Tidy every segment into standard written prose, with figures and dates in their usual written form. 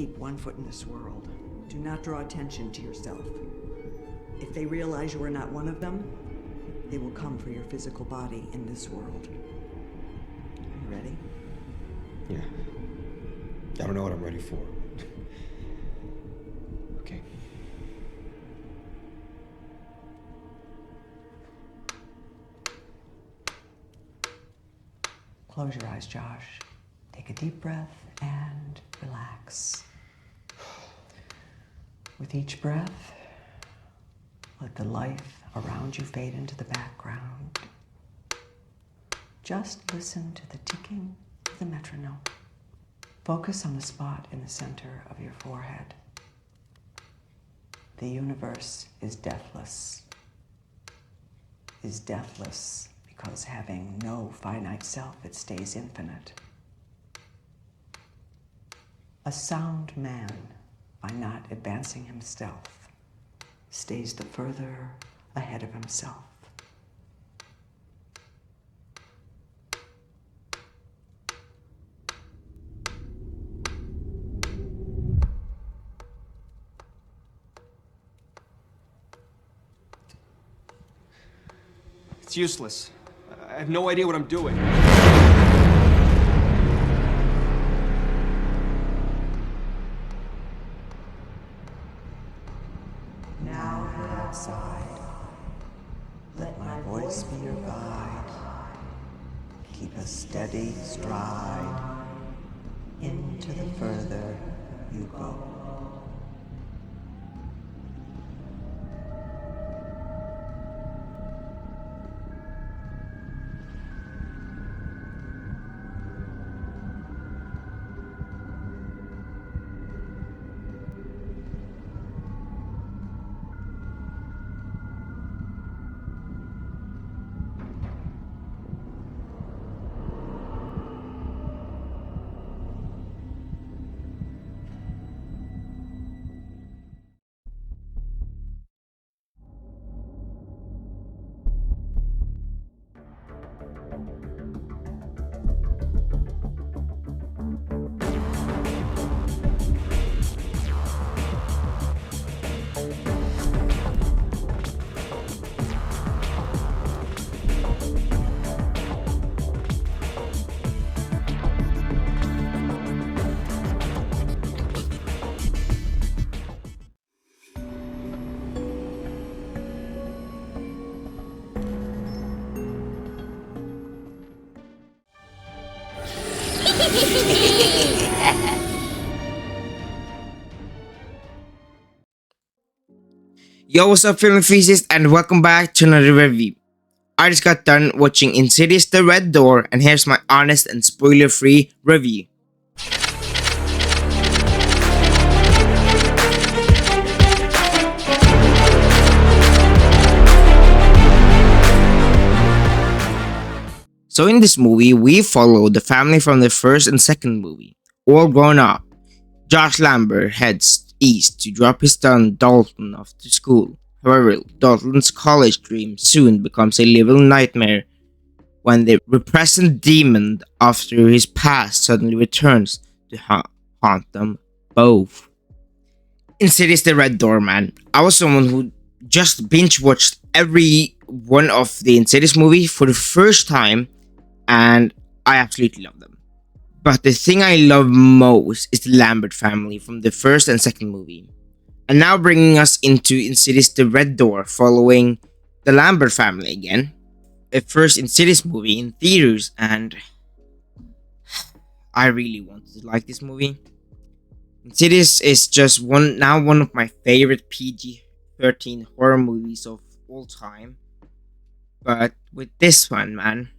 Keep one foot in this world. Do not draw attention to yourself. If they realize you are not one of them, they will come for your physical body in this world. Are you ready? Yeah. I don't know what I'm ready for. Okay. Close your eyes, Josh. Take a deep breath and relax. With each breath, let the life around you fade into the background. Just listen to the ticking of the metronome. Focus on the spot in the center of your forehead. The universe is deathless. Is deathless because having no finite self, it stays infinite. A sound man, by not advancing himself, stays the further ahead of himself. It's useless. I have no idea what I'm doing. Now head outside. Let my voice be your guide. Keep a steady stride. Into the further you go. Yo, what's up, film enthusiasts, and welcome back to another review. I just got done watching Insidious The Red Door, and here's my honest and spoiler-free review. So in this movie, we follow the family from the first and second movie, all grown up. Josh Lambert heads east to drop his son Dalton off to school. However, Dalton's college dream soon becomes a living nightmare when the repressed demon after his past suddenly returns to haunt them both. Insidious The Red Door, man. I was someone who just binge watched every one of the Insidious movies for the first time, and I absolutely love them. But the thing I love most is the Lambert family from the first and second movie. And now bringing us into Insidious The Red Door, following the Lambert family again. A first Insidious movie in theaters, and I really wanted to like this movie. Insidious is just one of my favorite PG-13 horror movies of all time. But with this one, man,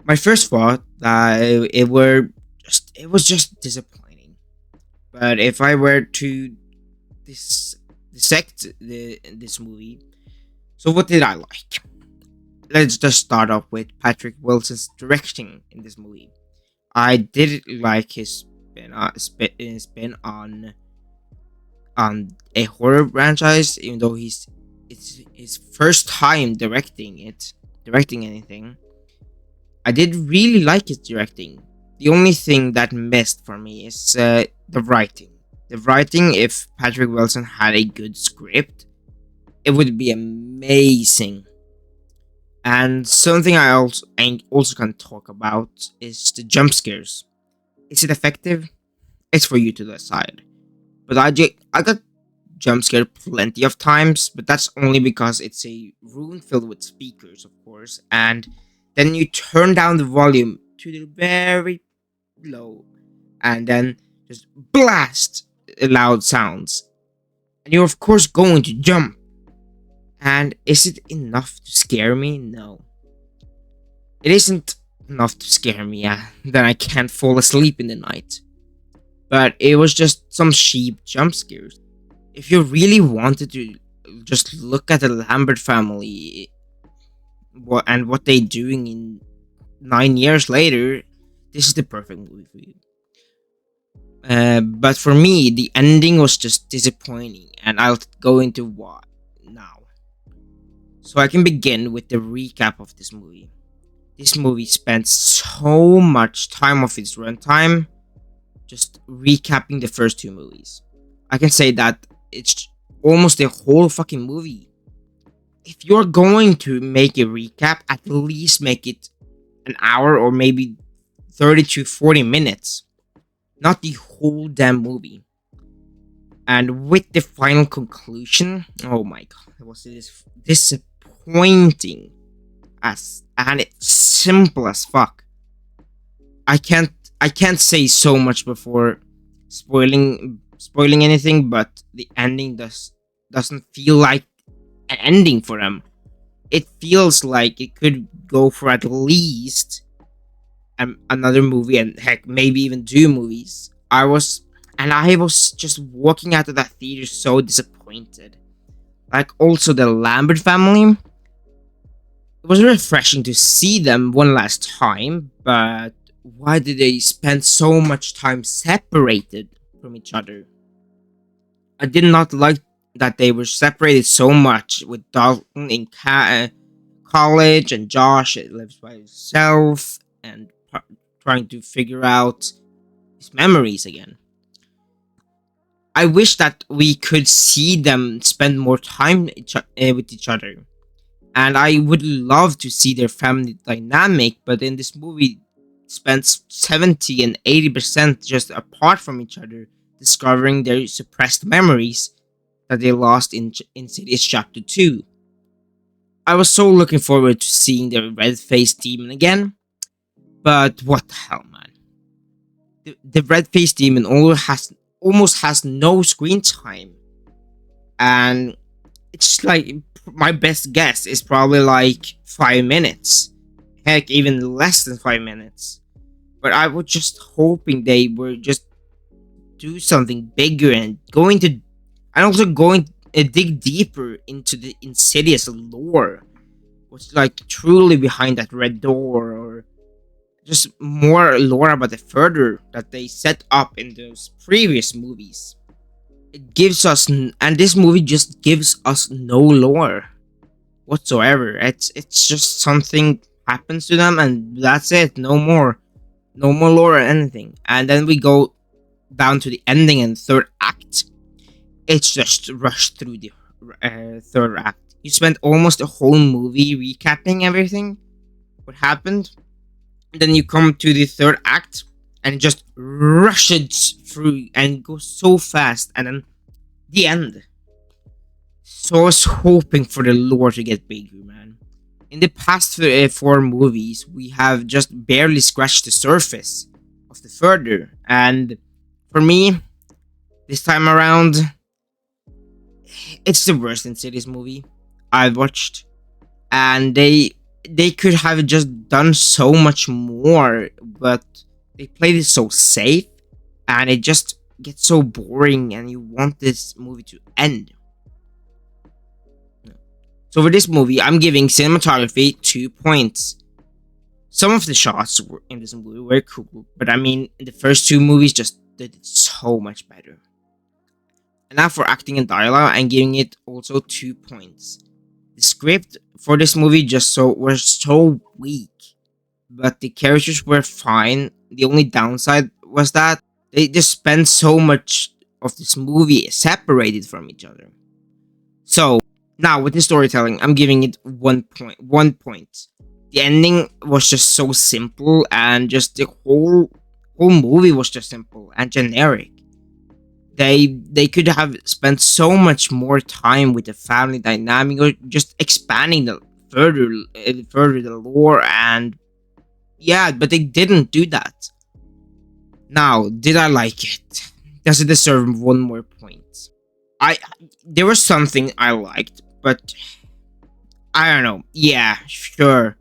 my first thought that it was just disappointing. But if I were to dissect this movie, so what did I like? Let's just start off with Patrick Wilson's directing in this movie. I did like his spin on a horror franchise, even though it's his first time directing anything. I did really like his directing. The only thing that missed for me is the writing. The writing, if Patrick Wilson had a good script, it would be amazing. And something I also can talk about is the jump scares. Is it effective? It's for you to decide. But I got jump scared plenty of times, but that's only because it's a room filled with speakers, of course, and then you turn down the volume to the very low, and then just blast loud sounds, and you're of course going to jump. And is it enough to scare me? No. It isn't enough to scare me, then I can't fall asleep in the night. But it was just some cheap jump scares. If you really wanted to just look at the Lambert family and what they're doing in 9 years later, this is the perfect movie for you. But for me, the ending was just disappointing, and I'll go into why now. So I can begin with the recap of this movie. This movie spent so much time of its runtime just recapping the first two movies. I can say that it's almost the whole fucking movie. If you're going to make a recap, at least make it an hour or maybe 30 to 40 minutes. Not the whole damn movie. And with the final conclusion, oh my god, it was disappointing and it's simple as fuck. I can't say so much before spoiling anything, but the ending doesn't feel like an ending for them. It feels like it could go for at least another movie, and heck, maybe even two movies. I was just walking out of that theater so disappointed. Like, also the Lambert family. It was refreshing to see them one last time, but why did they spend so much time separated from each other? I did not like that they were separated so much, with Dalton in college and Josh lives by himself and trying to figure out his memories again. I wish that we could see them spend more time with each other. And I would love to see their family dynamic, but in this movie, spends 70 and 80% just apart from each other, discovering their suppressed memories that they lost in Insidious Chapter 2. I was so looking forward to seeing the red-faced demon again, but what the hell, man. The red-faced demon almost has no screen time, and it's like, my best guess is probably like 5 minutes. Heck, even less than 5 minutes. But I was just hoping they were just do something bigger and also going to dig deeper into the Insidious lore. What's like truly behind that red door, or just more lore about the further that they set up in those previous movies. It gives us, and this movie just gives us no lore whatsoever. It's just something happens to them and that's it. No more lore or anything. And then we go down to the ending and third act. It's just rushed through the third act. You spent almost the whole movie recapping everything, what happened. And then you come to the third act and it just rushes through and goes so fast, and then the end. So I was hoping for the lore to get bigger, man. In the past four movies, we have just barely scratched the surface of the further, and for me, this time around, it's the worst Insidious movie I've watched, and they could have just done so much more, but they played it so safe, and it just gets so boring, and you want this movie to end. So for this movie, I'm giving cinematography 2 points. Some of the shots in this movie were cool, but I mean, the first two movies just did it so much better. And now for acting and dialogue, I'm giving it also 2 points. The script for this movie was so weak, but the characters were fine. The only downside was that they just spent so much of this movie separated from each other. So now with the storytelling, I'm giving it 1 point. 1 point. The ending was just so simple, and just the whole movie was just simple and generic. They could have spent so much more time with the family dynamic, or just expanding the further the lore, and yeah, but they didn't do that. Now, did I like it? Does it deserve 1 more point? I There was something I liked, but I don't know. Yeah, sure.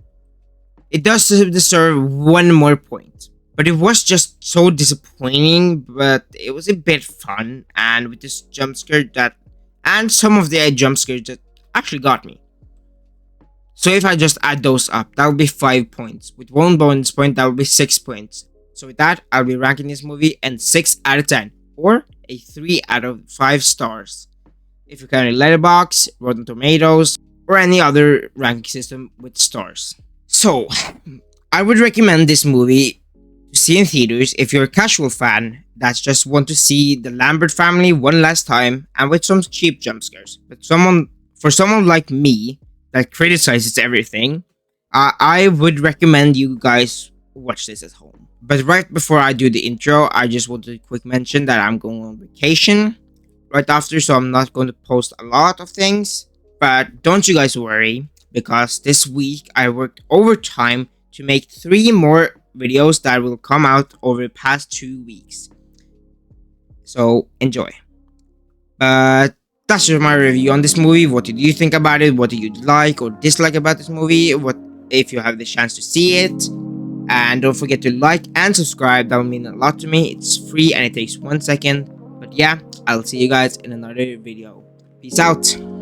It does deserve 1 more point. But it was just so disappointing, but it was a bit fun, and with this jump scare that, and some of the jump scares that actually got me. So if I just add those up, that would be 5 points. With 1 bonus point, that would be 6 points. So with that, I'll be ranking this movie in 6 out of 10, or a 3 out of 5 stars. If you count Letterboxd, Rotten Tomatoes, or any other ranking system with stars. So, I would recommend this movie to see in theaters if you're a casual fan that just want to see the Lambert family one last time and with some cheap jump scares. But for someone like me that criticizes everything, I would recommend you guys watch this at home. But right before I do the intro, I just want to quick mention that I'm going on vacation right after, so I'm not going to post a lot of things. But don't you guys worry, because this week I worked overtime to make 3 more videos that will come out over the past 2 weeks. So enjoy. But that's just my review on this movie. What did you think about it? What did you like or dislike about this movie? What if you have the chance to see it? And don't forget to like and subscribe. That would mean a lot to me. It's free and it takes 1 second. But yeah, I'll see you guys in another video. Peace out.